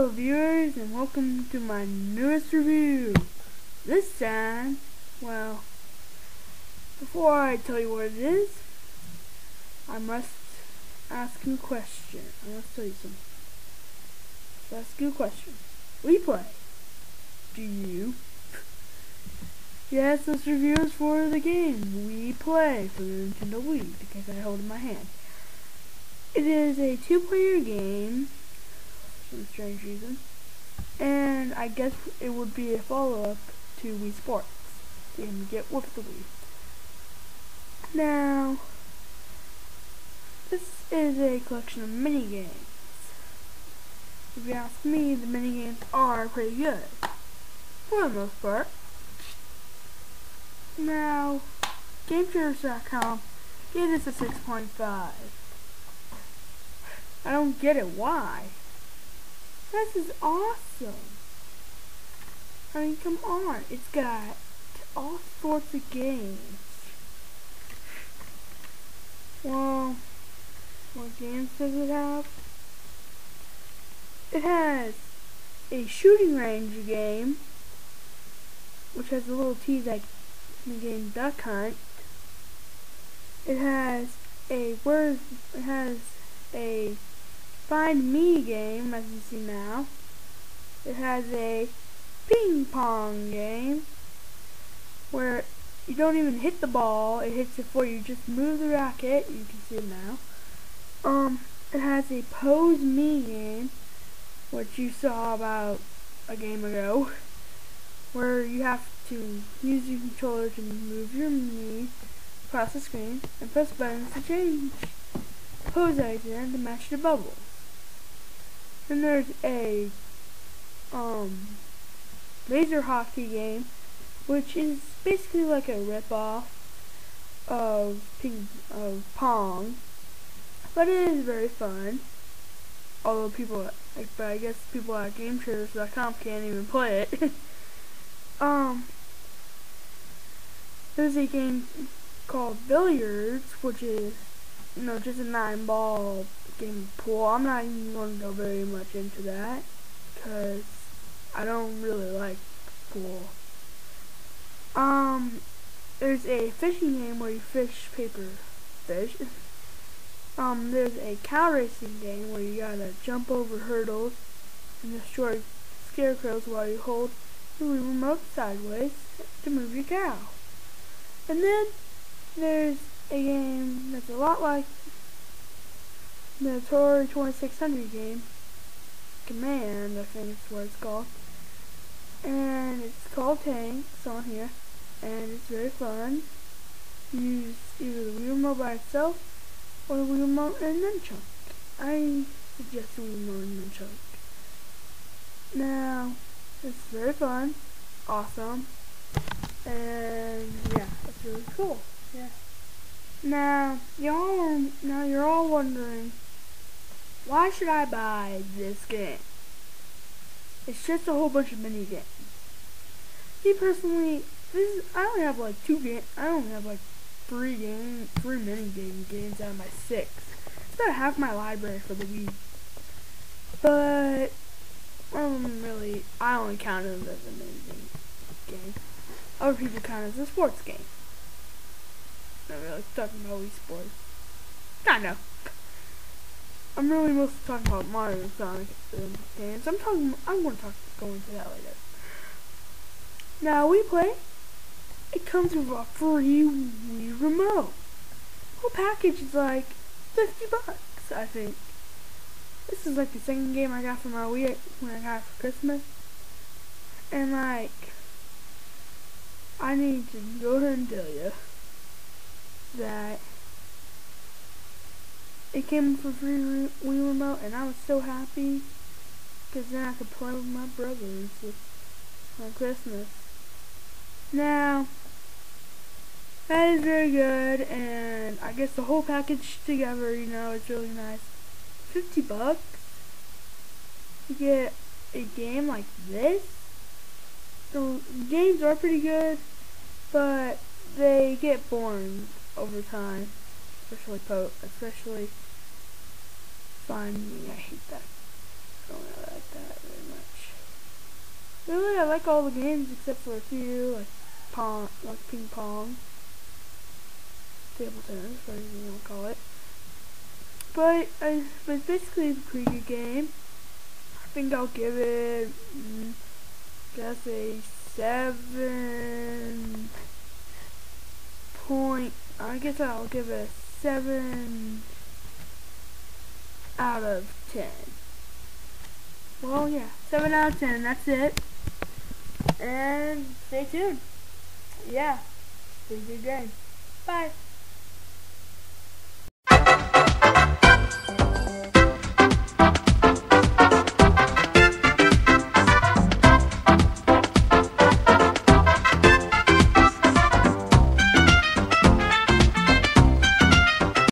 Hello viewers, and welcome to my newest review. This time, well, before I tell you what it is, I must ask you a question. I must tell you something. Let's ask you a question. Wii Play. Do you? Yes, this review is for the game Wii Play for the Nintendo Wii, because I hold it in my hand. It is a two-player game, for some strange reason, and I guess it would be a follow-up to Wii Sports, the game you get with the Wii. Now, this is a collection of mini-games. If you ask me, the mini-games are pretty good, for the most part. Now, GameTrailers.com gave this a 6.5. I don't get it, why? This is awesome. I mean, come on, it's got all sorts of games. Well, what games does it have? It has a shooting range game, which has a little tease like the game Duck Hunt. It has a Find Me game, as you see now. It has a ping pong game where you don't even hit the ball, it hits it for you. Just move the racket. You can see it now. It has a Pose Me game, which you saw about a game ago, where you have to use your controller to move your knee across the screen and press buttons to change pose that you're in to match the bubbles. Then there's a laser hockey game, which is basically like a rip-off of Pong, but it is very fun. Although but I guess people at GameTrailers.com can't even play it. There's a game called Billiards, which is just a 9-ball game of pool. I'm not even going to go very much into that because I don't really like pool. There's a fishing game where you fish paper fish. There's a cow racing game where you gotta jump over hurdles and destroy scarecrows while you hold the Wii remote sideways to move your cow. And then there's a game that's a lot like the Atari 2600 game, Command, I think is what it's called. And it's called Tanks on here, and it's very fun. Use either the Wii remote by itself or the Wii remote and nunchuck. I suggest the Wii remote and nunchuck. Now, it's very fun, awesome, and yeah, it's really cool. Yeah. Now you're all wondering, why should I buy this game? It's just a whole bunch of mini games. Me personally, I only have like 2 games. I only have like 3 mini games out of my 6. It's about half my library for the Wii. But really, I only count it as a mini game. Other people count it as a sports game. Not really talking about Wii Sports. Kind of. I'm really mostly talking about Mario and Sonic games. I'm going to go into that later. Now, Wii Play, it comes with a free Wii remote. The whole package is like $50, I think. This is like the second game I got for my Wii when I got it for Christmas. And like, I need to go ahead and tell you that it came with a free Wii remote, and I was so happy because then I could play with my brothers on Christmas. Now, that is very good, and I guess the whole package together, is really nice. $50, you get a game like this. The games are pretty good, but they get boring over time, especially Find Me. I hate that. don't really like that very much. Really, I like all the games except for a few, like ping pong, table tennis, whatever you want to call it. But it's basically a pretty good game. I think I'll give it, guess a 7 point. I guess I'll give it a 7 out of 10. Well, yeah, 7 out of 10. That's it. And stay tuned. Yeah, pretty good game. Bye.